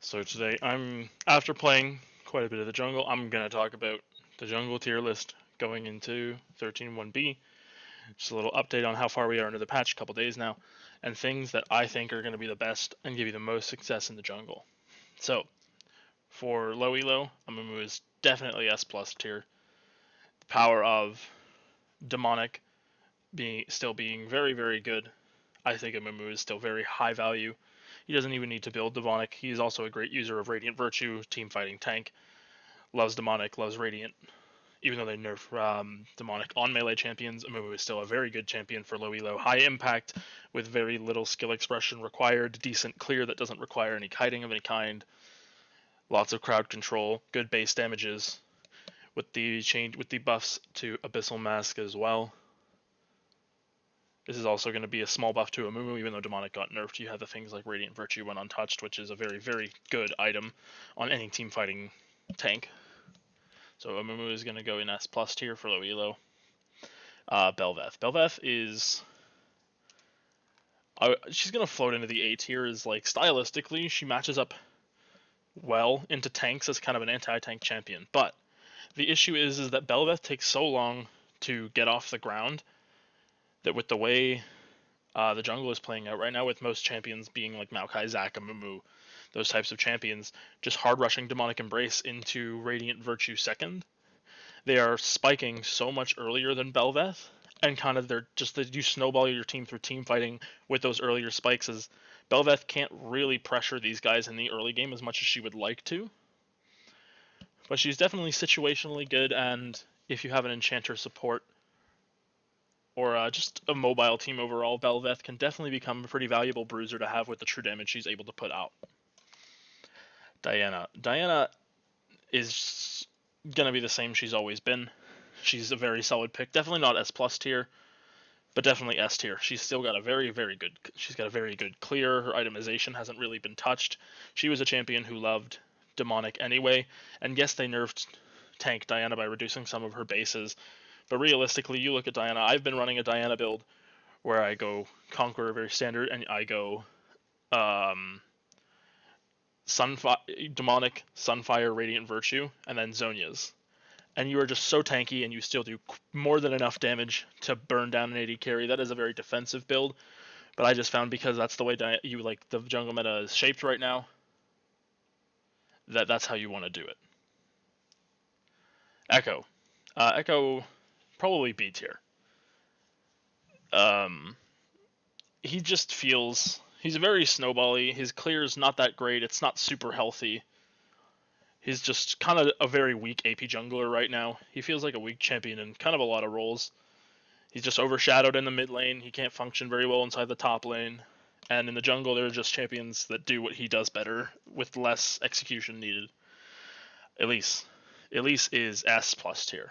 So today after playing quite a bit of the jungle, I'm going to talk about the jungle tier list going into 13.1b. Just a little update on how far we are into the patch, a couple days now, and things that I think are going to be the best and give you the most success in the jungle. So, for low elo, Amumu is definitely S plus tier. The power of demonic being very, very good. I think Amumu is still very high value. He doesn't even need to build demonic. He is also a great user of Radiant Virtue, team fighting tank. Loves demonic, loves Radiant. Even though they nerf demonic on melee champions, Amumu is still a very good champion for low elo. High impact with very little skill expression required. Decent clear that doesn't require any kiting of any kind. Lots of crowd control. Good base damages. With the buffs to Abyssal Mask as well. This is also going to be a small buff to Amumu, even though Demonic got nerfed. You have the things like Radiant Virtue when untouched, which is a very, very good item on any team fighting tank. So Amumu is going to go in S plus tier for low elo. Bel'Veth. Bel'Veth is... she's going to float into the A tier. Is like stylistically, she matches up well into tanks as kind of an anti-tank champion. But the issue is that Bel'Veth takes so long to get off the ground that with the way the jungle is playing out right now, with most champions being like Maokai, Zac, Amumu, those types of champions, just hard rushing Demonic Embrace into Radiant Virtue second, they are spiking so much earlier than Bel'Veth, and kind of you snowball your team through team fighting with those earlier spikes, as Bel'Veth can't really pressure these guys in the early game as much as she would like to. But she's definitely situationally good, and if you have an Enchanter support or just a mobile team overall, Bel'Veth can definitely become a pretty valuable bruiser to have with the true damage she's able to put out. Diana. Diana is going to be the same she's always been. She's a very solid pick. Definitely not S plus tier, but definitely S tier. She's still got a very good clear. Her itemization hasn't really been touched. She was a champion who loved demonic anyway, and yes, they nerfed tank Diana by reducing some of her bases, but realistically, you look at Diana. I've been running a Diana build where I go Conqueror very standard, and I go Demonic, Sunfire, Radiant Virtue, and then Zhonya's. And you are just so tanky, and you still do more than enough damage to burn down an AD carry. That is a very defensive build, but I just found, because that's the way the jungle meta is shaped right now, that's how you want to do it. Echo. Echo, probably B tier. He just feels... He's very snowbally. His clear is not that great. It's not super healthy. He's just kind of a very weak AP jungler right now. He feels like a weak champion in kind of a lot of roles. He's just overshadowed in the mid lane. He can't function very well inside the top lane. And in the jungle, there are just champions that do what he does better with less execution needed. Elise. Elise is S plus tier.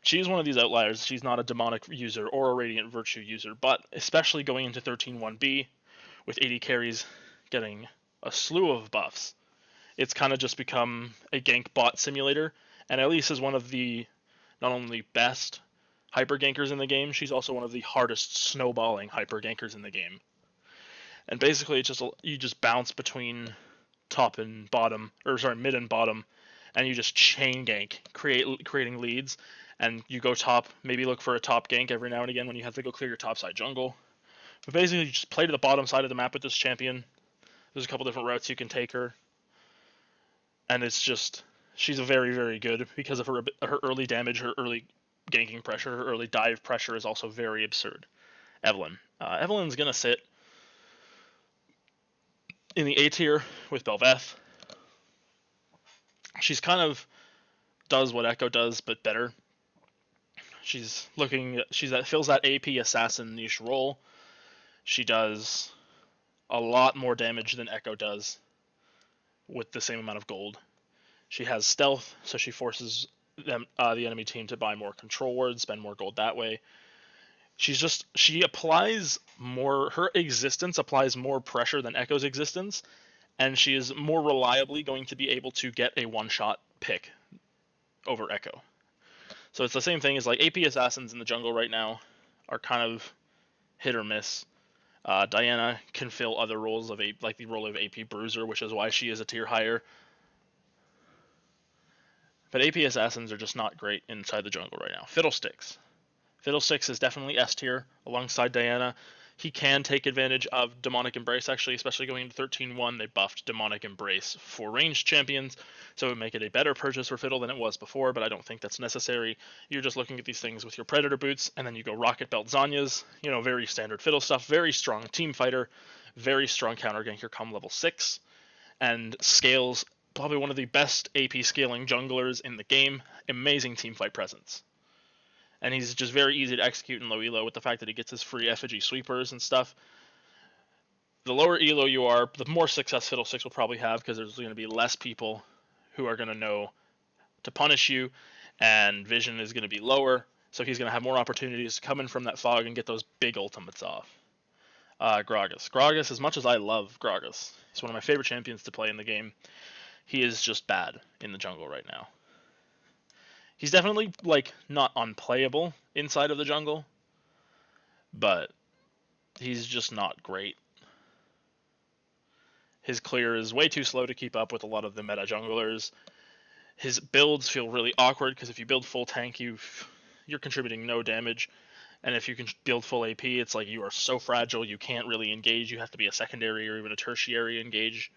She's one of these outliers. She's not a demonic user or a Radiant Virtue user, but especially going into 13.1b, with 80 carries getting a slew of buffs, it's kind of just become a gank bot simulator. And Elise is one of the not only best hyper gankers in the game, she's also one of the hardest snowballing hyper gankers in the game. And basically, it's just you just bounce between top and bottom, or sorry, mid and bottom, and you just chain gank, creating leads. And you go top, maybe look for a top gank every now and again when you have to go clear your top side jungle. But basically, you just play to the bottom side of the map with this champion. There's a couple different routes you can take her. And it's just, she's a very, very good, because of her early damage, her early ganking pressure, her early dive pressure is also very absurd. Evelynn. Evelyn's going to sit in the A tier with Bel'Veth. She's kind of does what Echo does, but better. Fills that AP assassin niche role. She does a lot more damage than Echo does with the same amount of gold. She has stealth, so she forces the enemy team to buy more control wards, spend more gold that way. She applies more, her existence applies more pressure than Echo's existence, and she is more reliably going to be able to get a one-shot pick over Echo. So it's the same thing as like AP assassins in the jungle right now are kind of hit or miss. Diana can fill other roles of like the role of AP Bruiser, which is why she is a tier higher. But AP Assassins are just not great inside the jungle right now. Fiddlesticks. Fiddlesticks is definitely S tier alongside Diana. He can take advantage of Demonic Embrace, actually, especially going into 13-1. They buffed Demonic Embrace for ranged champions, so it would make it a better purchase for Fiddle than it was before, but I don't think that's necessary. You're just looking at these things with your Predator boots, and then you go Rocket Belt Zanyas, very standard Fiddle stuff, very strong team fighter, very strong counter ganker come level 6, and scales probably one of the best AP scaling junglers in the game. Amazing team fight presence. And he's just very easy to execute in low elo with the fact that he gets his free effigy sweepers and stuff. The lower elo you are, the more success Fiddlesticks will probably have, because there's going to be less people who are going to know to punish you, and vision is going to be lower, so he's going to have more opportunities to come in from that fog and get those big ultimates off. Gragas. Gragas, as much as I love Gragas, he's one of my favorite champions to play in the game. He is just bad in the jungle right now. He's definitely, not unplayable inside of the jungle, but he's just not great. His clear is way too slow to keep up with a lot of the meta junglers. His builds feel really awkward, because if you build full tank, you're contributing no damage. And if you can build full AP, it's like you are so fragile, you can't really engage. You have to be a secondary or even a tertiary engage.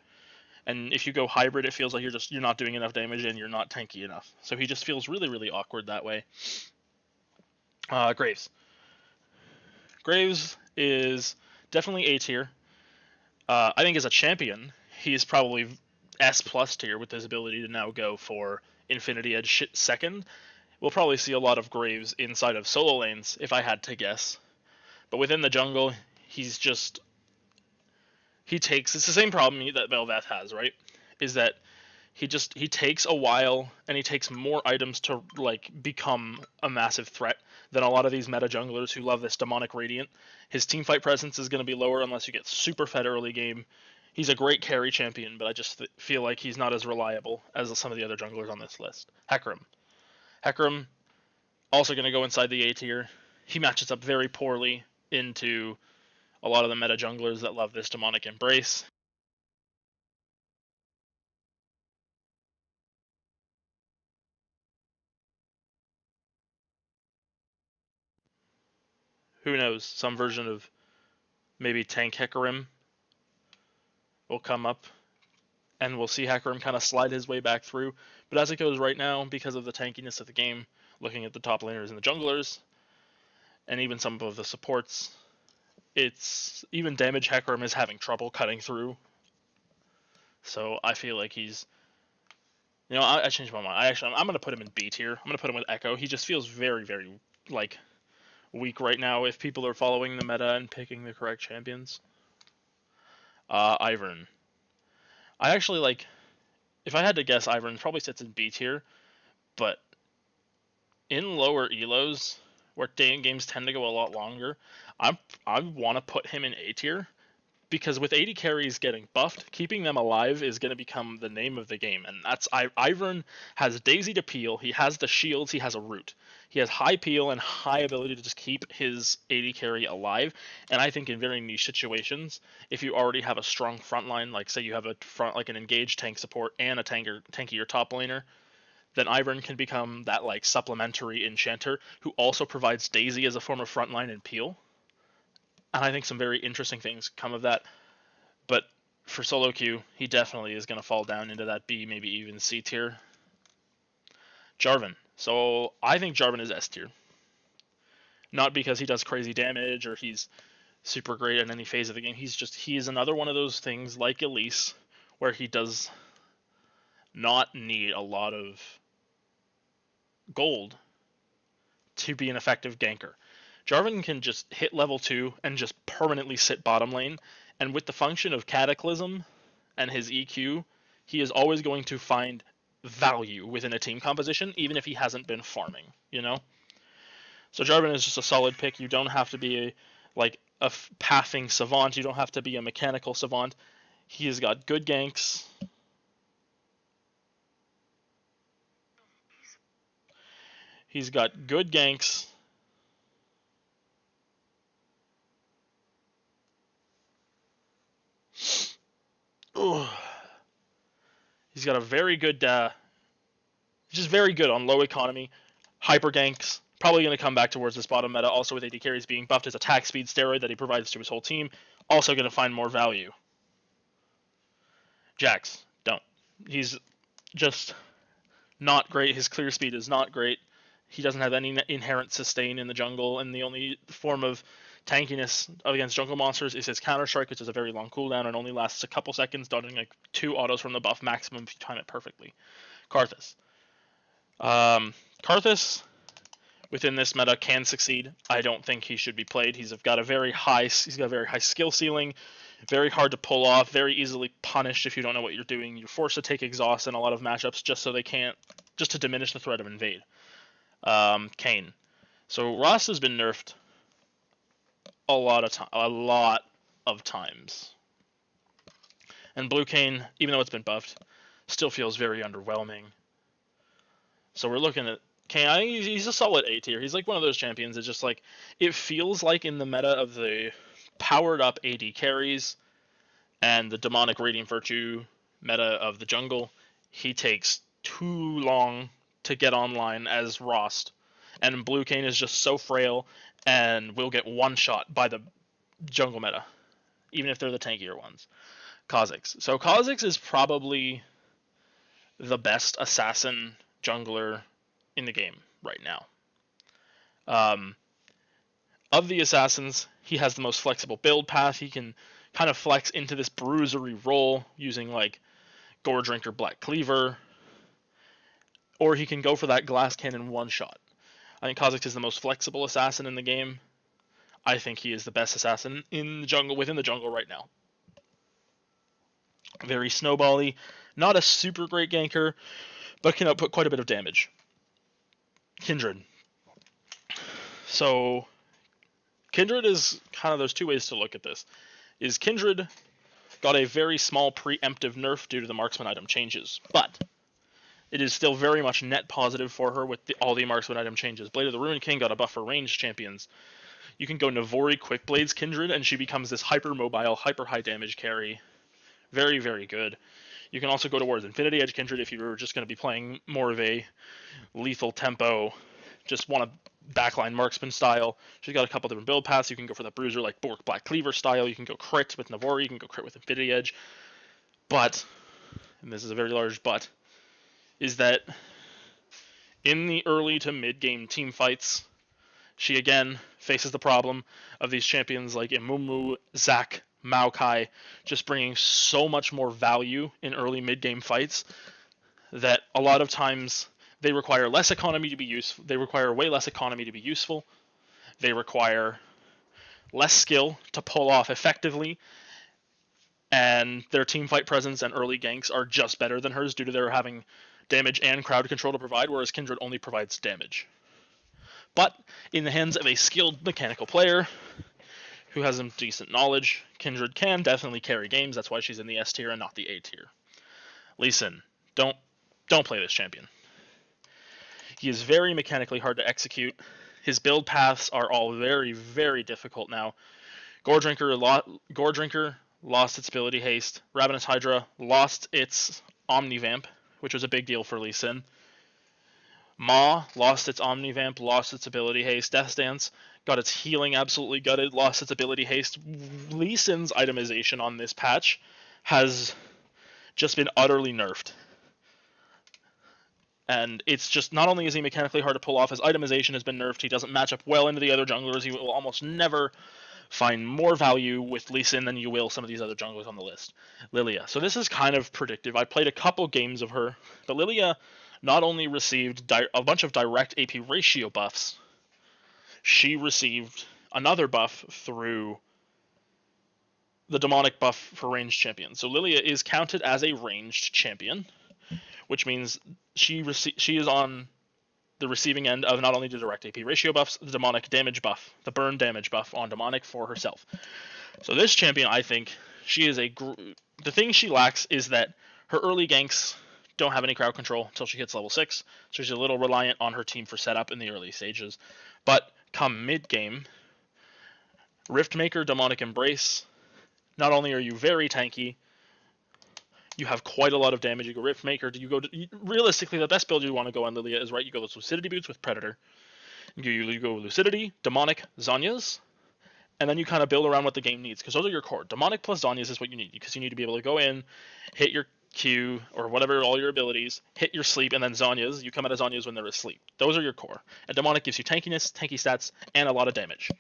And if you go hybrid, it feels like you're not doing enough damage and you're not tanky enough. So he just feels really, really awkward that way. Graves. Graves is definitely A tier. I think as a champion, he's probably S plus tier with his ability to now go for Infinity Edge second. We'll probably see a lot of Graves inside of solo lanes, if I had to guess. But within the jungle, it's the same problem that Bel'Veth has, right? Is that he takes a while, and he takes more items to become a massive threat than a lot of these meta junglers who love this demonic radiant. His teamfight presence is going to be lower unless you get super fed early game. He's a great carry champion, but I just feel like he's not as reliable as some of the other junglers on this list. Hecarim, also going to go inside the A tier. He matches up very poorly into a lot of the meta junglers that love this demonic embrace. Who knows? Some version of maybe tank Hecarim will come up, and we'll see Hecarim kind of slide his way back through. But as it goes right now, because of the tankiness of the game, looking at the top laners and the junglers, and even some of the supports, it's even damage Hecarim is having trouble cutting through. So I feel like he's, I changed my mind. I'm gonna put him in B tier. I'm gonna put him with Echo. He just feels very, very weak right now if people are following the meta and picking the correct champions. Ivern. I actually if I had to guess, Ivern probably sits in B tier, but in lower elos, where games tend to go a lot longer, I want to put him in A tier, because with 80 carries getting buffed, keeping them alive is going to become the name of the game. And that's Ivern has Daisy to peel, he has the shields, he has a root. He has high peel and high ability to just keep his 80 carry alive. And I think in very niche situations, if you already have a strong front line, like say you have a front like an engaged tank support and a tankier top laner, then Ivern can become that supplementary enchanter who also provides Daisy as a form of frontline and peel. And I think some very interesting things come of that. But for solo queue, he definitely is going to fall down into that B, maybe even C tier. Jarvan. So I think Jarvan is S tier. Not because he does crazy damage or he's super great in any phase of the game. He's another one of those things like Elise, where he does not need a lot of gold to be an effective ganker. Jarvan can just hit level 2 and just permanently sit bottom lane, and with the function of Cataclysm and his EQ, he is always going to find value within a team composition, even if he hasn't been farming, So Jarvan is just a solid pick. You don't have to be a pathing savant. You don't have to be a mechanical savant. He has got good ganks. He's got good ganks. He's got a very good, just very good on low economy, hyper ganks. Probably going to come back towards this bottom meta. Also with AD carries being buffed, his attack speed steroid that he provides to his whole team. Also going to find more value. Jax, don't. He's just not great. His clear speed is not great. He doesn't have any inherent sustain in the jungle, and the only form of tankiness against jungle monsters is his counter strike, which is a very long cooldown and only lasts a couple seconds, dodging like 2 autos from the buff maximum if you time it perfectly. Karthus. Karthus within this meta can succeed. I don't think he should be played. He's got a very high skill ceiling, very hard to pull off, very easily punished if you don't know what you're doing. You're forced to take exhaust in a lot of matchups just to diminish the threat of invade. Kayn. So Ross has been nerfed a lot of times. And Blue Kayn, even though it's been buffed, still feels very underwhelming. So we're looking at Kayn. He's a solid A tier. He's like one of those champions. It's just like, it feels like in the meta of the powered up AD carries and the demonic radiant virtue meta of the jungle, he takes too long to get online as Rost. And Blue Kayn is just so frail and will get one shot by the jungle meta, even if they're the tankier ones. Kha'Zix. So Kha'Zix is probably the best assassin jungler in the game right now. Of the assassins, he has the most flexible build path. He can kind of flex into this bruisery role using like Gore Drinker, Black Cleaver, or he can go for that glass cannon one shot. I think Kha'Zix is the most flexible assassin in the game. I think he is the best assassin in the jungle, within the jungle right now. Very snowbally, not a super great ganker, but can output quite a bit of damage. Kindred. So Kindred is kind of, there's two ways to look at this. Is Kindred got a very small preemptive nerf due to the marksman item changes, but it is still very much net positive for her with all the marksman item changes. Blade of the Ruined King got a buff for ranged champions. You can go Navori Quick Blades Kindred, and she becomes this hyper mobile, hyper high damage carry. Very, very good. You can also go towards Infinity Edge Kindred if you were just going to be playing more of a lethal tempo, just want a backline marksman style. She's got a couple different build paths. You can go for the bruiser like Bork Black Cleaver style. You can go crit with Navori. You can go crit with Infinity Edge. But, and this is a very large but, is that in the early to mid game team fights, she again faces the problem of these champions like Imumu, Zac, Maokai, just bringing so much more value in early mid game fights that a lot of times they require less economy to be useful. They require way less economy to be useful. They require less skill to pull off effectively, and their team fight presence and early ganks are just better than hers due to their having damage and crowd control to provide, whereas Kindred only provides damage. But in the hands of a skilled mechanical player who has some decent knowledge, Kindred can definitely carry games. That's why she's in the S tier and not the A tier. Lee Sin, don't play this champion. He is very mechanically hard to execute. His build paths are all very, very difficult now. Gore Drinker lost its ability haste. Ravenous Hydra lost its Omnivamp, which was a big deal for Lee Sin. Ma lost its Omnivamp, lost its ability haste. Death Stance got its healing absolutely gutted, lost its ability haste. Lee Sin's itemization on this patch has just been utterly nerfed. And it's just, not only is he mechanically hard to pull off, his itemization has been nerfed. He doesn't match up well into the other junglers. He will almost never find more value with Lee Sin than you will some of these other junglers on the list. Lilia. So this is kind of predictive. I played a couple games of her, but Lilia not only received a bunch of direct AP ratio buffs, she received another buff through the demonic buff for ranged champions. So Lilia is counted as a ranged champion, which means she is on the receiving end of not only the direct AP ratio buffs, the demonic damage buff, the burn damage buff on demonic for herself. So this champion, I think, she is the thing she lacks is that her early ganks don't have any crowd control until she hits level 6, so she's a little reliant on her team for setup in the early stages. But come mid-game, Riftmaker, Demonic Embrace, not only are you very tanky, You have quite a lot of damage. You go Riftmaker. Realistically, the best build you want to go on Lilia is, right, you go those Lucidity boots with Predator. You go Lucidity, Demonic, Zhonya's, and then you kind of build around what the game needs, because those are your core. Demonic plus Zhonya's is what you need, because you need to be able to go in, hit your Q, or whatever, all your abilities, hit your sleep, and then Zhonya's. You come out of Zhonya's when they're asleep. Those are your core. And Demonic gives you tankiness, tanky stats, and a lot of damage.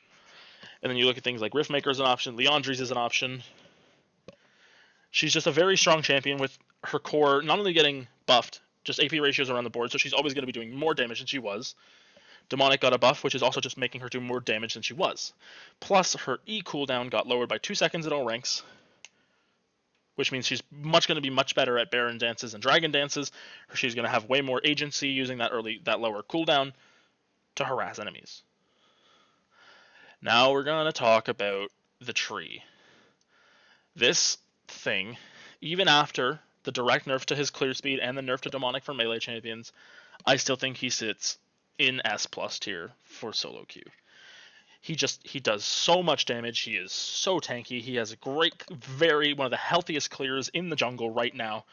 And then you look at things like Riftmaker is an option, Liandry's is an option. She's just a very strong champion with her core not only getting buffed, just AP ratios around the board, so she's always going to be doing more damage than she was. Demonic got a buff, which is also just making her do more damage than she was. Plus, her E cooldown got lowered by 2 seconds at all ranks, which means she's going to be much better at Baron dances and Dragon dances. She's going to have way more agency using that lower cooldown to harass enemies. Now we're going to talk about the tree. This thing, even after the direct nerf to his clear speed and the nerf to Demonic for melee champions, I still think he sits in S+ tier for solo queue. He does so much damage. He is so tanky. He has a great, one of the healthiest clears in the jungle right now.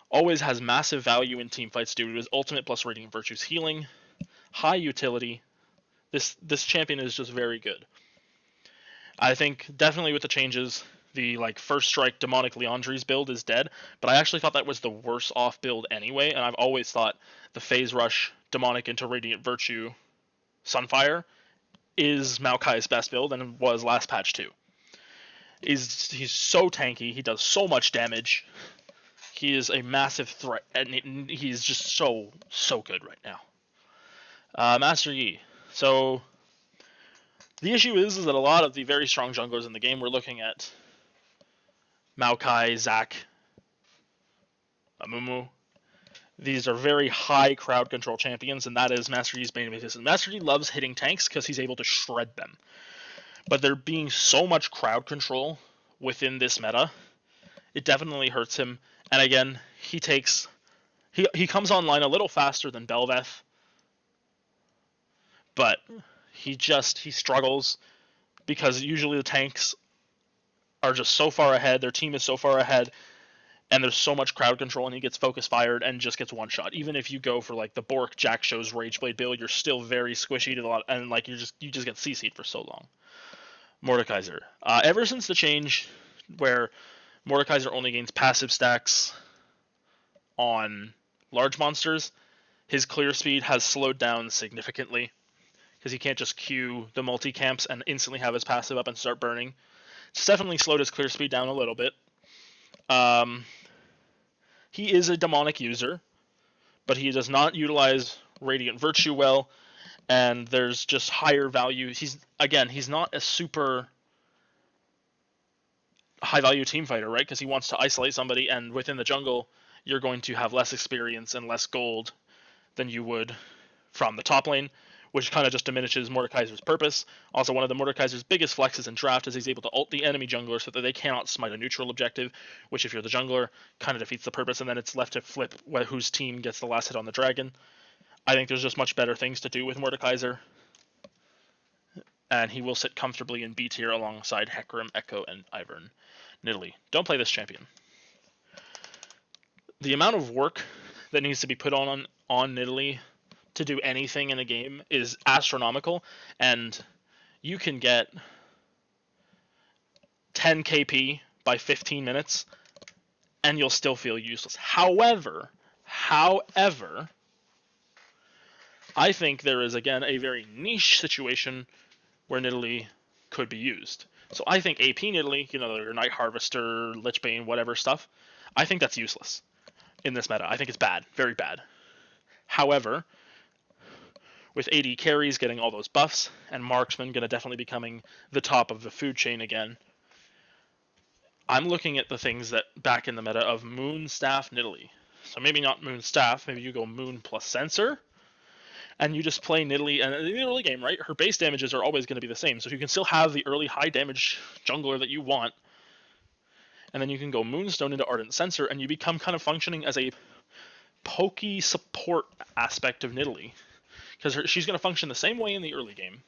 Always has massive value in team fights due to his ultimate plus Radiant Virtue's healing. High utility. This champion is just very good. I think definitely with the changes, the first strike Demonic Liandry's build is dead, but I actually thought that was the worse off build anyway, and I've always thought the Phase Rush Demonic into Radiant Virtue Sunfire is Maokai's best build, and was last patch too. He's so tanky, he does so much damage, he is a massive threat, and he's just so good right now. Master Yi. So the issue is that a lot of the very strong junglers in the game, we're looking at Maokai, Zac, Amumu. These are very high crowd control champions, and that is Master Yi's main weakness. Master Yi loves hitting tanks because he's able to shred them. But there being so much crowd control within this meta, it definitely hurts him. And again, he comes online a little faster than Bel'Veth, but he struggles because usually the tanks are just so far ahead, their team is so far ahead, and there's so much crowd control, and he gets focus fired and just gets one shot. Even if you go for the Bork Jack Show's Rageblade build, you're still very squishy to the lot, and you just get CC'd for so long. Mordekaiser. Ever since the change where Mordekaiser only gains passive stacks on large monsters, his clear speed has slowed down significantly, because he can't just queue the multi-camps and instantly have his passive up and start burning. It's definitely slowed his clear speed down a little bit. He is a Demonic user, but he does not utilize Radiant Virtue well, and there's just higher value. He's not a super high value team fighter, right? Because he wants to isolate somebody, and within the jungle, you're going to have less experience and less gold than you would from the top lane, which kind of just diminishes Mordekaiser's purpose. Also, one of the Mordekaiser's biggest flexes in draft is he's able to ult the enemy jungler so that they cannot smite a neutral objective, which if you're the jungler, kind of defeats the purpose, and then it's left to flip whose team gets the last hit on the dragon. I think there's just much better things to do with Mordekaiser, and he will sit comfortably in B tier alongside Hecarim, Echo, and Ivern. Nidalee. Don't play this champion. The amount of work that needs to be put on Nidalee to do anything in a game is astronomical, and you can get 10 KP by 15 minutes and you'll still feel useless. However, I think there is, again, a very niche situation where Nidalee could be used. So I think AP Nidalee, your Night Harvester, Lichbane, whatever stuff, I think that's useless in this meta. I think it's bad, very bad. However, with AD carries getting all those buffs, and Marksman going to definitely be becoming the top of the food chain again, I'm looking at the things that back in the meta of Moon, Staff, Nidalee. So maybe not Moon, Staff, maybe you go Moon plus Sensor, and you just play Nidalee, and in the early game, right, her base damages are always going to be the same, so you can still have the early high damage jungler that you want, and then you can go Moonstone into Ardent Sensor, and you become kind of functioning as a pokey support aspect of Nidalee, because she's going to function the same way in the early game.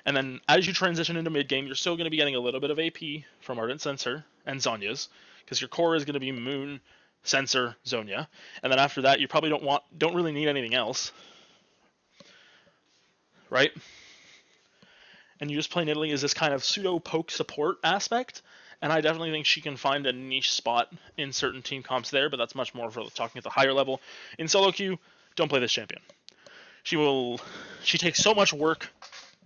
And then as you transition into mid game, you're still going to be getting a little bit of AP from Ardent Sensor and Zhonya's, because your core is going to be Moon, Sensor, Zonia, and then after that you probably don't really need anything else, right? And you just play Nidalee as this kind of pseudo poke support aspect, and I definitely think she can find a niche spot in certain team comps there, but that's much more for talking at the higher level. In solo queue, don't play this champion. She takes so much work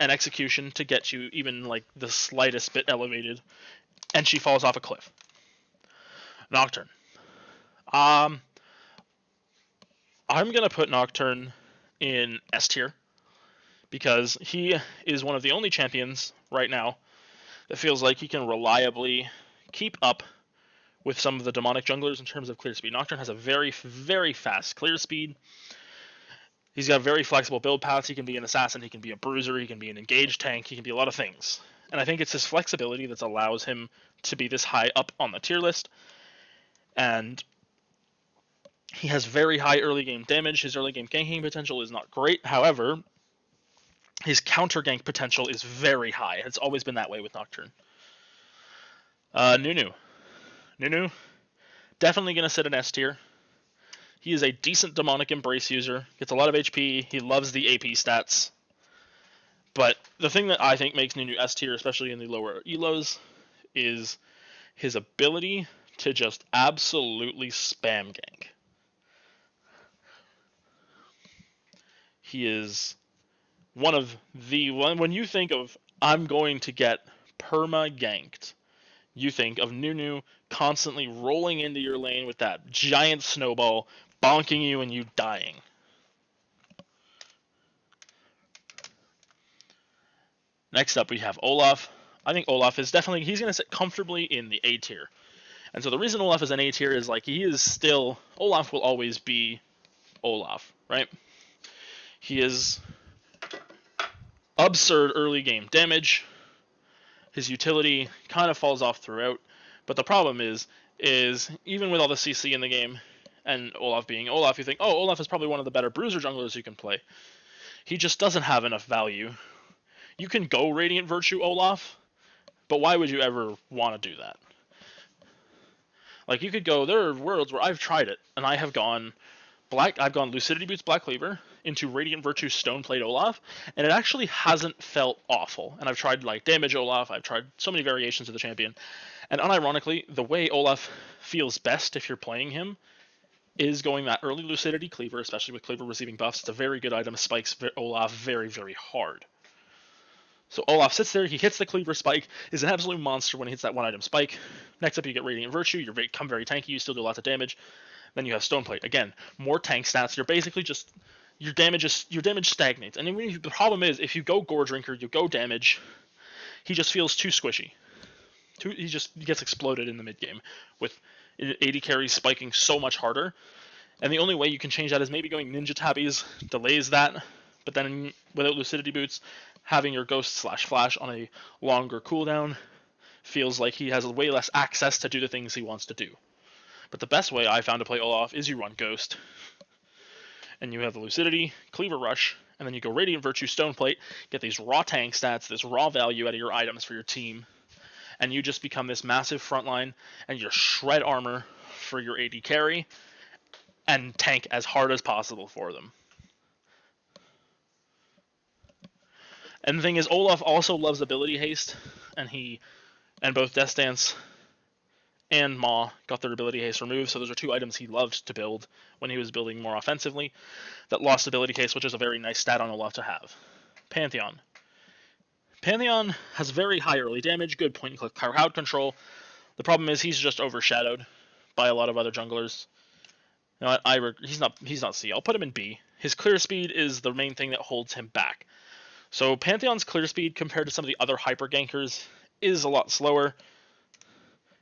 and execution to get you even like the slightest bit elevated, and she falls off a cliff. Nocturne. I'm gonna put Nocturne in S tier because he is one of the only champions right now that feels like he can reliably keep up with some of the demonic junglers in terms of clear speed. Nocturne has a very, very fast clear speed. He's got very flexible build paths. He can be an assassin, he can be a bruiser, he can be an engaged tank, he can be a lot of things. And I think it's his flexibility that allows him to be this high up on the tier list. And he has very high early game damage. His early game ganking potential is not great. However, his counter gank potential is very high. It's always been that way with Nocturne. Nunu. Nunu, definitely going to sit in S tier. He is a decent demonic embrace user, gets a lot of HP, he loves the AP stats. But the thing that I think makes Nunu S tier, especially in the lower elos, is his ability to just absolutely spam gank. He is one of the when you think of I'm going to get perma ganked, you think of Nunu constantly rolling into your lane with that giant snowball, bonking you and you dying. Next up we have Olaf. I think Olaf is definitely, he's going to sit comfortably in the A tier. And so the reason Olaf is an A tier is like he is still, Olaf will always be Olaf, right? He is absurd early game damage. His utility kind of falls off throughout. But the problem is even with all the CC in the game, and Olaf being Olaf, you think, oh, Olaf is probably one of the better bruiser junglers you can play. He just doesn't have enough value. You can go Radiant Virtue Olaf, but why would you ever want to do that? Like, you could go, there are worlds where I've tried it, and I've gone Lucidity Boots Black Cleaver into Radiant Virtue Stoneplate Olaf, and it actually hasn't felt awful. And I've tried like Damage Olaf, I've tried so many variations of the champion, and unironically, the way Olaf feels best if you're playing him is going that early Lucidity Cleaver, especially with Cleaver receiving buffs. It's a very good item, spikes Olaf very, very hard. So Olaf sits there, he hits the Cleaver spike, is an absolute monster when he hits that one item spike. Next up you get Radiant Virtue, you become very tanky, you still do lots of damage. Then you have Stoneplate. Again, more tank stats, you're basically just, your damage stagnates. And the problem is, if you go Gore Drinker, you go damage, he just feels too squishy. He just gets exploded in the mid game with AD carries spiking so much harder. And the only way you can change that is maybe going Ninja Tabbies, delays that, but then without Lucidity Boots, having your Ghost/Flash on a longer cooldown feels like he has way less access to do the things he wants to do. But the best way I found to play Olaf is you run Ghost, and you have the Lucidity, Cleaver Rush, and then you go Radiant Virtue, Stoneplate, get these raw tank stats, this raw value out of your items for your team, and you just become this massive frontline, and you shred armor for your AD carry, and tank as hard as possible for them. And the thing is, Olaf also loves ability haste, and both Death Dance and Maw got their ability haste removed, so those are two items he loved to build when he was building more offensively that lost ability haste, which is a very nice stat on Olaf to have. Pantheon. Pantheon has very high early damage, good point-and-click crowd control. The problem is he's just overshadowed by a lot of other junglers. You know what, he's not C. I'll put him in B. His clear speed is the main thing that holds him back. So Pantheon's clear speed compared to some of the other hyper gankers is a lot slower.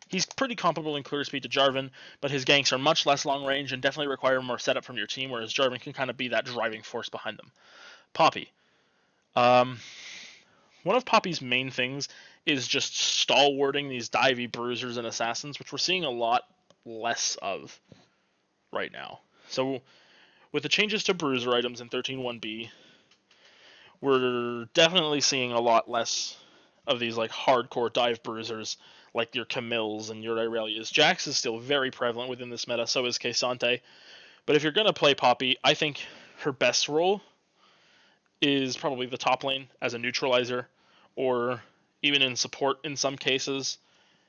He's pretty comparable in clear speed to Jarvan, but his ganks are much less long range and definitely require more setup from your team, whereas Jarvan can kind of be that driving force behind them. Poppy. One of Poppy's main things is just stalwarting these divey bruisers and assassins, which we're seeing a lot less of right now. So with the changes to bruiser items in 13.1b, we're definitely seeing a lot less of these like hardcore dive bruisers like your Camilles and your Irelias. Jax is still very prevalent within this meta, so is K'Sante. But if you're going to play Poppy, I think her best role is probably the top lane as a neutralizer, or even in support in some cases.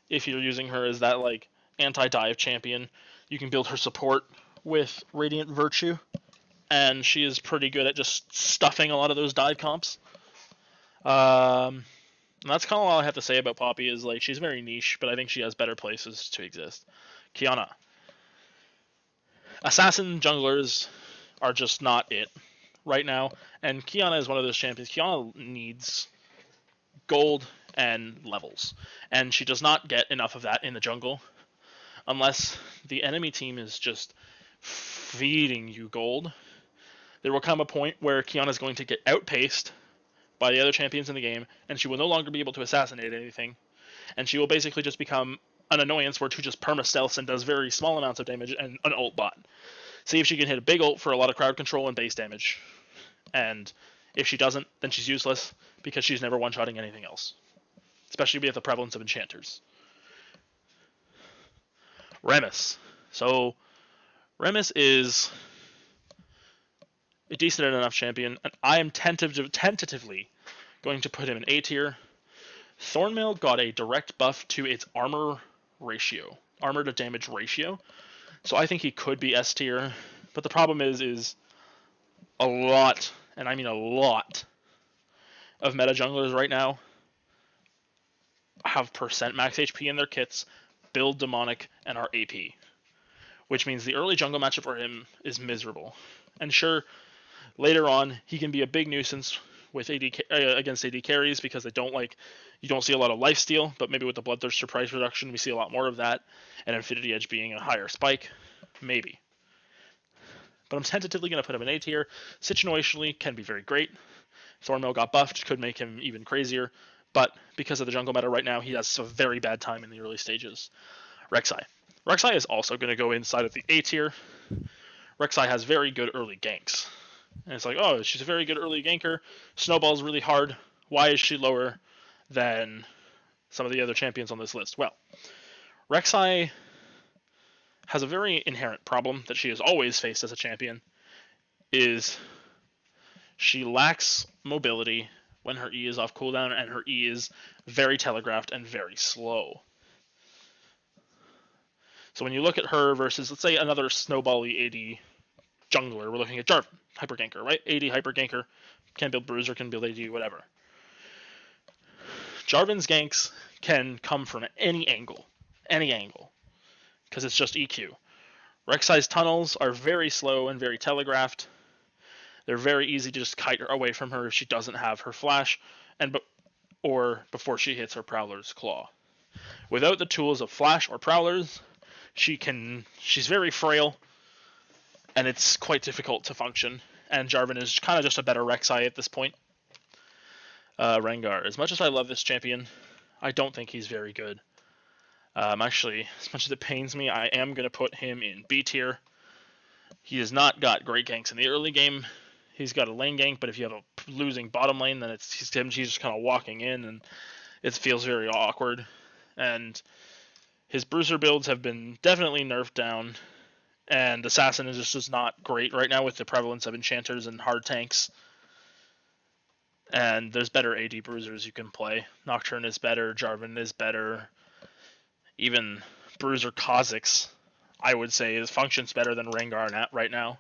If you're using her as that like anti-dive champion, you can build her support with Radiant Virtue, and she is pretty good at just stuffing a lot of those dive comps. And that's kind of all I have to say about Poppy. Is like she's very niche, but I think she has better places to exist. Qiyana. Assassin junglers are just not it right now, and Qiyana is one of those champions. Qiyana needs gold and levels, and she does not get enough of that in the jungle unless the enemy team is just feeding you gold. There will come a point where Qiyana is going to get outpaced by the other champions in the game, and she will no longer be able to assassinate anything, and she will basically just become an annoyance who just perma-stealths and does very small amounts of damage and an ult bot. See if she can hit a big ult for a lot of crowd control and base damage. And if she doesn't, then she's useless because she's never one-shotting anything else. Especially with the prevalence of enchanters. Remus. So, Remus is a decent enough champion, and I am tentatively going to put him in A tier. Thornmail got a direct buff to its armor to damage ratio. So I think he could be S tier, but the problem is a lot, and I mean a lot, of meta junglers right now have percent max HP in their kits, build demonic, and are AP, which means the early jungle matchup for him is miserable. And sure, later on he can be a big nuisance with against AD carries because you don't see a lot of lifesteal, but maybe with the Bloodthirster price reduction we see a lot more of that, and Infinity Edge being a higher spike, maybe. But I'm tentatively going to put him in A tier. Situationally can be very great. Thornmail got buffed, could make him even crazier, but because of the jungle meta right now, he has a very bad time in the early stages. Rek'Sai. Rek'Sai is also going to go inside of the A tier. Rek'Sai has very good early ganks. And it's like, oh, she's a very good early ganker. Snowball's really hard. Why is she lower than some of the other champions on this list? Well, Rek'Sai has a very inherent problem that she has always faced as a champion, is she lacks mobility when her E is off cooldown, and her E is very telegraphed and very slow. So when you look at her versus, let's say, another snowbally AD jungler, we're looking at Jarvan, hyper ganker, right? AD hyper ganker, can build bruiser, can build AD, whatever. Jarvan's ganks can come from any angle, because it's just EQ. Rek'Sai's tunnels are very slow and very telegraphed. They're very easy to just kite her away from her if she doesn't have her flash, or before she hits her Prowler's Claw. Without the tools of flash or Prowlers, she's very frail, and it's quite difficult to function. And Jarvan is kind of just a better Rek'Sai at this point. Rengar. As much as I love this champion, I don't think he's very good. Actually, as much as it pains me, I am going to put him in B tier. He has not got great ganks in the early game. He's got a lane gank, but if you have a losing bottom lane, then he's just kind of walking in, and it feels very awkward. And his bruiser builds have been definitely nerfed down, and Assassin is just not great right now with the prevalence of enchanters and hard tanks. And there's better AD bruisers you can play. Nocturne is better, Jarvan is better. Even Bruiser Kha'Zix, I would say, functions better than Rengar right now.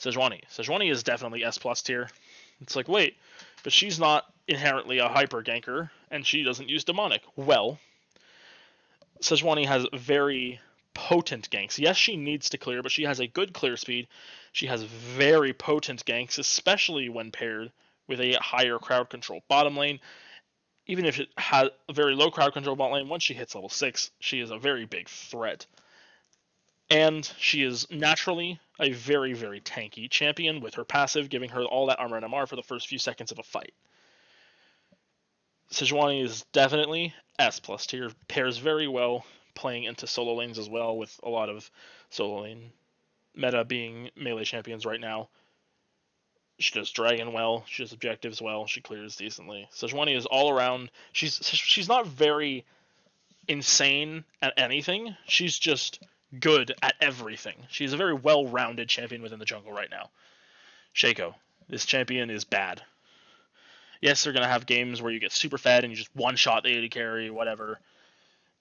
Sejuani is definitely S+ tier. It's like, wait, but she's not inherently a hyper ganker, and she doesn't use demonic. Well, Sejuani has very potent ganks. Yes, she needs to clear, but she has a good clear speed. She has very potent ganks, especially when paired with a higher crowd control bottom lane. Even if it has a very low crowd control bottom lane, once she hits level 6, she is a very big threat. And she is naturally a very, very tanky champion, with her passive giving her all that armor and MR for the first few seconds of a fight. Sejuani is definitely S+ tier, pairs very well playing into solo lanes as well, with a lot of solo lane meta being melee champions right now. She does dragon well, she does objectives well, she clears decently. Sejuani is all around. She's not very insane at anything. She's just good at everything. She's a very well-rounded champion within the jungle right now. Shaco, this champion is bad. Yes, they're going to have games where you get super fed and you just one-shot the AD carry, whatever.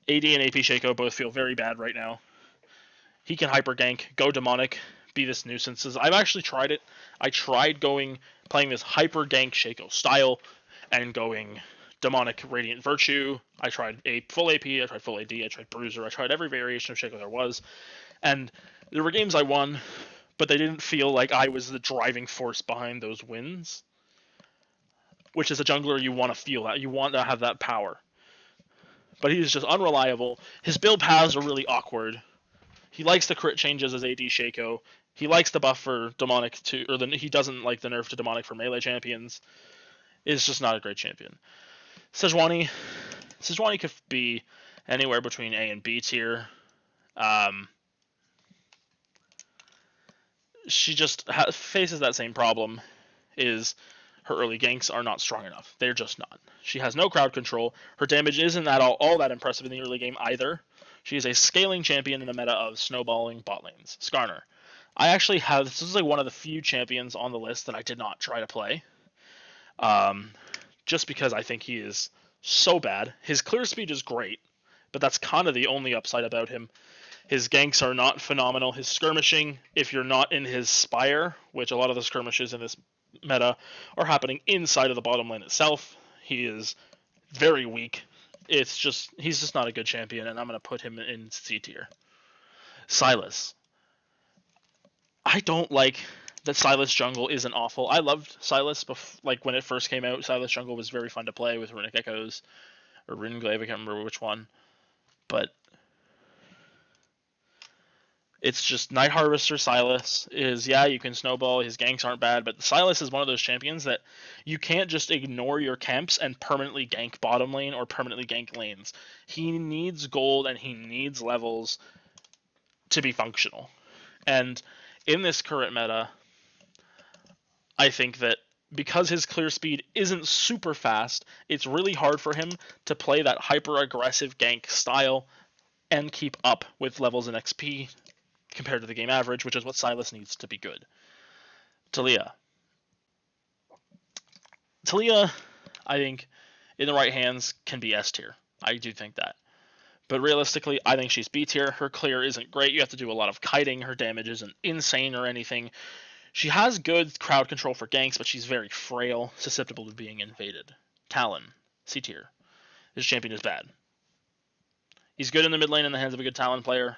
AD and AP Shaco both feel very bad right now. He can hyper gank, go demonic, be this nuisance. I've actually tried it. I tried playing this hyper gank Shaco style and going demonic Radiant Virtue. I tried a full AP, I tried full AD, I tried Bruiser, I tried every variation of Shaco there was. And there were games I won, but they didn't feel like I was the driving force behind those wins. Which is a jungler, you want to feel that. You want to have that power. But he's just unreliable. His build paths are really awkward. He likes the crit changes as AD Shaco. He likes the buff for demonic he doesn't like the nerf to demonic for melee champions. It's just not a great champion. Sejuani could be anywhere between A and B tier. She just faces that same problem, is her early ganks are not strong enough. They're just not. She has no crowd control. Her damage isn't all that impressive in the early game either. She is a scaling champion in the meta of snowballing bot lanes. Skarner. This is like one of the few champions on the list that I did not try to play. Just because I think he is so bad. His clear speed is great, but that's kind of the only upside about him. His ganks are not phenomenal. His skirmishing, if you're not in his Spire, which a lot of the skirmishes in this meta are happening inside of the bottom lane itself, he is very weak. He's just not a good champion, and I'm going to put him in C tier. Sylas. I don't like that Sylas jungle isn't awful. I loved Sylas when it first came out. Sylas jungle was very fun to play with Runic Echoes or Ringlaive, I can't remember which one. But it's just Night Harvester Sylas you can snowball, his ganks aren't bad, but Sylas is one of those champions that you can't just ignore your camps and permanently gank bottom lane or permanently gank lanes. He needs gold and he needs levels to be functional. And in this current meta, I think that because his clear speed isn't super fast, it's really hard for him to play that hyper-aggressive gank style and keep up with levels in XP compared to the game average, which is what Sylas needs to be good. Taliyah, I think, in the right hands, can be S tier. I do think that. But realistically, I think she's B tier. Her clear isn't great. You have to do a lot of kiting. Her damage isn't insane or anything. She has good crowd control for ganks, but she's very frail, susceptible to being invaded. Talon, C tier. This champion is bad. He's good in the mid lane in the hands of a good Talon player.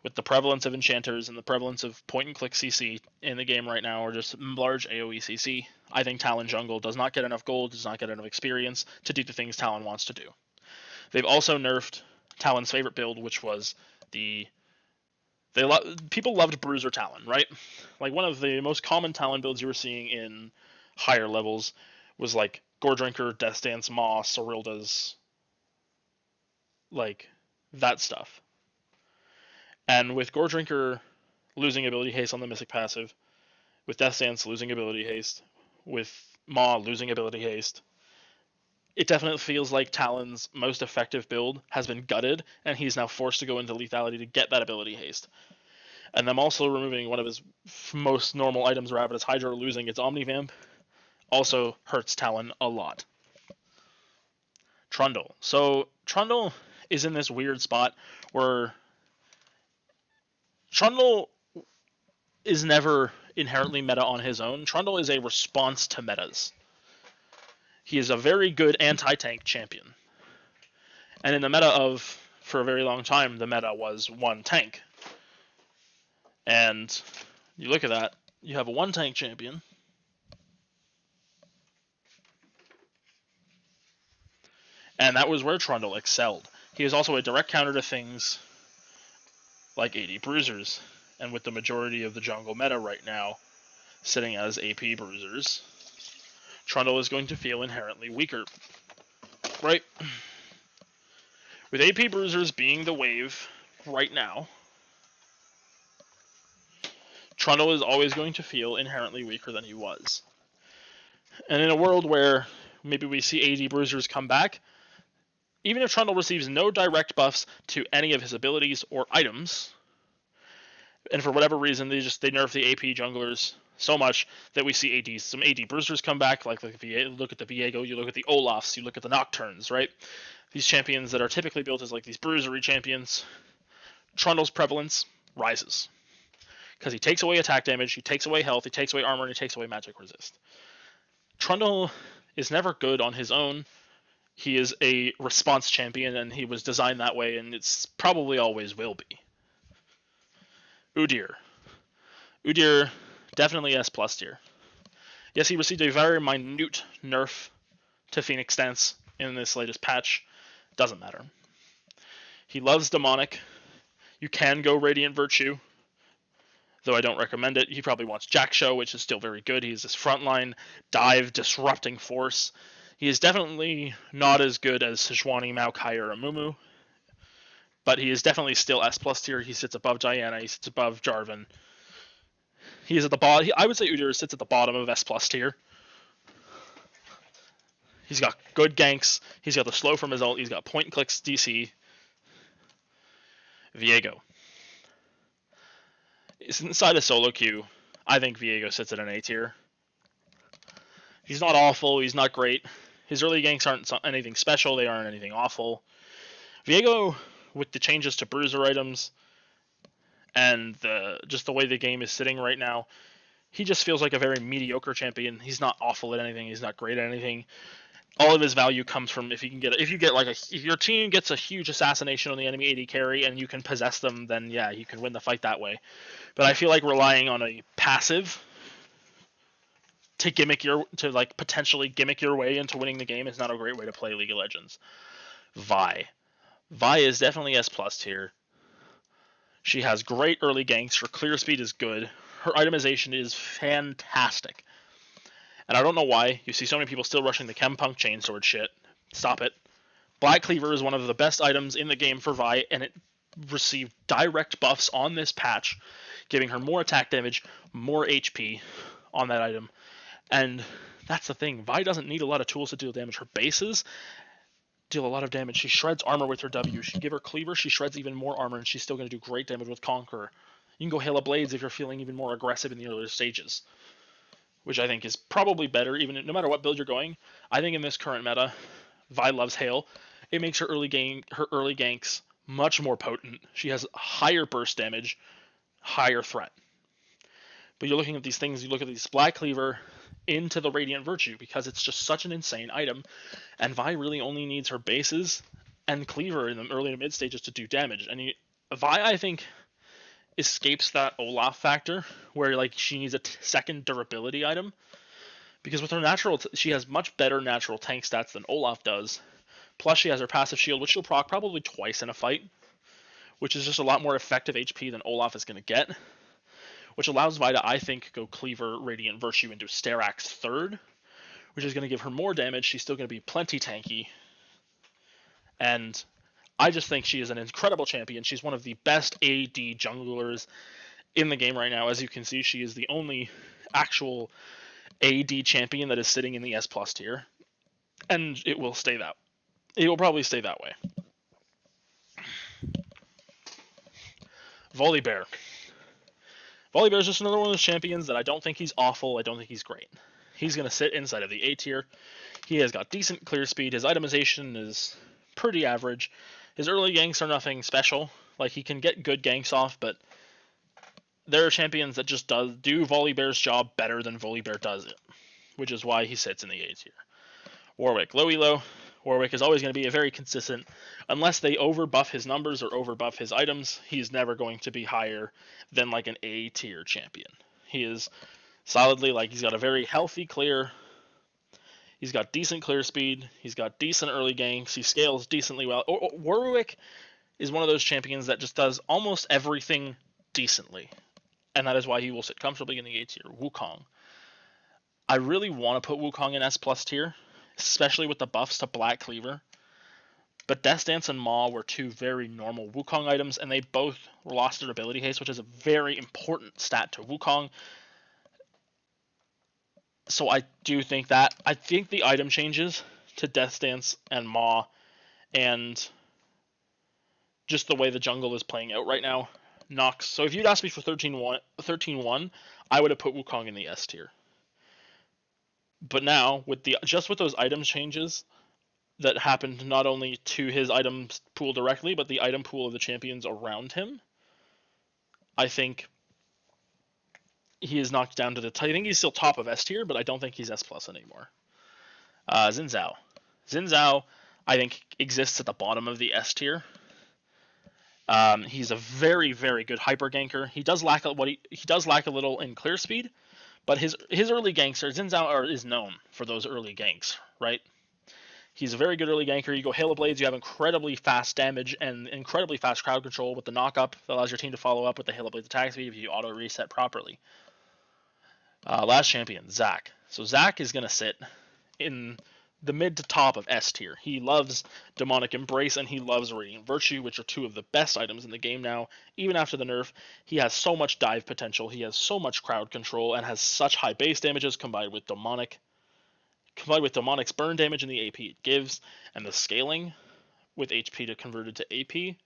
With the prevalence of enchanters and the prevalence of point-and-click CC in the game right now, or just large AoE CC, I think Talon jungle does not get enough gold, does not get enough experience to do the things Talon wants to do. They've also nerfed Talon's favorite build, which was people loved Bruiser Talon, right? Like one of the most common Talon builds you were seeing in higher levels was like Goredrinker, Death Dance, Maw, Serilda's, like that stuff. And with Goredrinker losing ability haste on the Mystic passive, with Death Dance losing ability haste, with Maw losing ability haste, it definitely feels like Talon's most effective build has been gutted, and he's now forced to go into lethality to get that ability haste. And them also removing one of his most normal items, Ravenous Hydra, losing its Omnivamp, also hurts Talon a lot. Trundle. So Trundle is in this weird spot where Trundle is never inherently meta on his own. Trundle is a response to metas. He is a very good anti-tank champion. And in the meta for a very long time, the meta was one tank. And you look at that, you have a one tank champion. And that was where Trundle excelled. He is also a direct counter to things like AD Bruisers. And with the majority of the jungle meta right now sitting as AP Bruisers, Trundle is going to feel inherently weaker. Right? With AP Bruisers being the wave right now, Trundle is always going to feel inherently weaker than he was. And in a world where maybe we see AD Bruisers come back, even if Trundle receives no direct buffs to any of his abilities or items, and for whatever reason they nerf the AP junglers so much that we see some AD bruisers come back, like look at the Viego, you look at the Olafs, you look at the Nocturnes, right? These champions that are typically built as like these bruisery champions, Trundle's prevalence rises. Because he takes away attack damage, he takes away health, he takes away armor, and he takes away magic resist. Trundle is never good on his own. He is a response champion, and he was designed that way, and it's probably always will be. Udyr. Udyr, definitely S+ tier. Yes, he received a very minute nerf to Phoenix Stance in this latest patch. Doesn't matter. He loves Demonic. You can go Radiant Virtue, though I don't recommend it. He probably wants Jak'Sho, which is still very good. He's this frontline dive disrupting force. He is definitely not as good as Sejuani, Maokai, or Amumu, but he is definitely still S+ tier. He sits above Diana. He sits above Jarvan. He is at the bottom. I would say Udyr sits at the bottom of S+ tier. He's got good ganks. He's got the slow from his ult. He's got point clicks DC. Viego. Inside a solo queue, I think Viego sits at an A tier. He's not awful. He's not great. His early ganks aren't anything special. They aren't anything awful. Viego, with the changes to bruiser items and just the way the game is sitting right now, he just feels like a very mediocre champion. He's not awful at anything. He's not great at anything. All of his value comes from if your team gets a huge assassination on the enemy AD carry and you can possess them, then yeah, you can win the fight that way. But I feel like relying on a passive to potentially gimmick your way into winning the game is not a great way to play League of Legends. Vi is definitely S+ tier. She has great early ganks. Her clear speed is good. Her itemization is fantastic. And I don't know why you see so many people still rushing the Chempunk chainsword shit. Stop it. Black Cleaver is one of the best items in the game for Vi, and it received direct buffs on this patch, giving her more attack damage, more HP on that item. And that's the thing. Vi doesn't need a lot of tools to deal damage. Her bases deal a lot of damage. She shreds armor with her W. She give her Cleaver, she shreds even more armor, and she's still going to do great damage with Conqueror. You can go Hail of Blades if you're feeling even more aggressive in the earlier stages, which I think is probably better, even no matter what build you're going. I think in this current meta, Vi loves Hail. It makes her early ganks much more potent. She has higher burst damage, higher threat. But you're looking at these things, you look at these Black Cleaver into the Radiant Virtue, because it's just such an insane item, and Vi really only needs her bases and Cleaver in the early to mid stages to do damage. And Vi, I think, escapes that Olaf factor, where she needs a second durability item, because with her she has much better natural tank stats than Olaf does. Plus she has her passive shield, which she'll proc probably twice in a fight, which is just a lot more effective HP than Olaf is going to get, which allows Vi to, I think, go Cleaver, Radiant Virtue into Sterak's third, which is going to give her more damage. She's still going to be plenty tanky, and I just think she is an incredible champion. She's one of the best AD junglers in the game right now. As you can see, she is the only actual AD champion that is sitting in the S+ tier, and it will stay that. It will probably stay that way. Volibear. Volibear is just another one of those champions that I don't think he's awful. I don't think he's great. He's going to sit inside of the A tier. He has got decent clear speed. His itemization is pretty average. His early ganks are nothing special. He can get good ganks off, but there are champions that just do Volibear's job better than Volibear does it, which is why he sits in the A tier. Warwick. Low elo. Warwick is always going to be a very consistent. Unless they overbuff his numbers or overbuff his items, he's never going to be higher than an A tier champion. He is solidly he's got a very healthy clear. He's got decent clear speed. He's got decent early ganks. He scales decently well. Warwick is one of those champions that just does almost everything decently, and that is why he will sit comfortably in the A tier. Wukong. I really want to put Wukong in S+ tier, especially with the buffs to Black Cleaver. But Death Dance and Maw were two very normal Wukong items, and they both lost their ability haste, which is a very important stat to Wukong. So I do think that. I think the item changes to Death Dance and Maw and just the way the jungle is playing out right now. Nox. So if you'd asked me for 13-1, I would have put Wukong in the S tier. But now, with those item changes that happened not only to his item pool directly, but the item pool of the champions around him, I think he is knocked down to the. I think he's still top of S tier, but I don't think he's S plus anymore. Xin Zhao. Xin Zhao, I think, exists at the bottom of the S tier. He's a very, very good hyper ganker. He does lack a little in clear speed, but his early ganks, Xin Zhao is known for those early ganks, right? He's a very good early ganker. You go Halo Blades, you have incredibly fast damage and incredibly fast crowd control with the knock-up that allows your team to follow up with the Halo Blades attack speed if you auto-reset properly. Last champion, Zac. So Zac is going to sit in the mid to top of S tier. He loves Demonic Embrace and he loves Radiant Virtue, which are two of the best items in the game now. Even after the nerf, he has so much dive potential, he has so much crowd control, and has such high base damages combined with Demonic's burn damage and the AP it gives, and the scaling with HP to convert it to AP.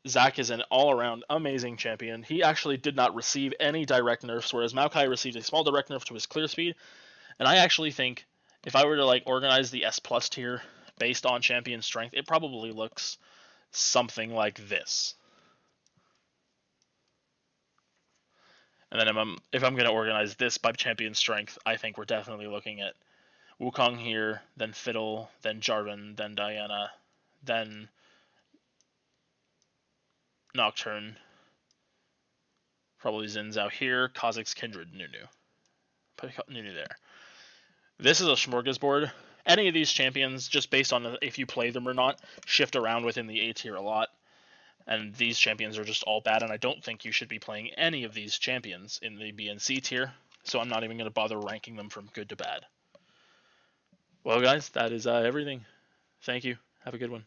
Zac is an all-around amazing champion. He actually did not receive any direct nerfs, whereas Maokai received a small direct nerf to his clear speed. And I actually think if I were to organize the S plus tier based on champion strength, it probably looks something like this. And then if I'm going to organize this by champion strength, I think we're definitely looking at Wukong here, then Fiddle, then Jarvan, then Diana, then Nocturne, probably Xin Zhao here, Kha'Zix, Kindred, Nunu. Put Nunu there. This is a smorgasbord. Any of these champions, just based on if you play them or not, shift around within the A tier a lot. And these champions are just all bad, and I don't think you should be playing any of these champions in the B and C tier, so I'm not even going to bother ranking them from good to bad. Well, guys, that is everything. Thank you. Have a good one.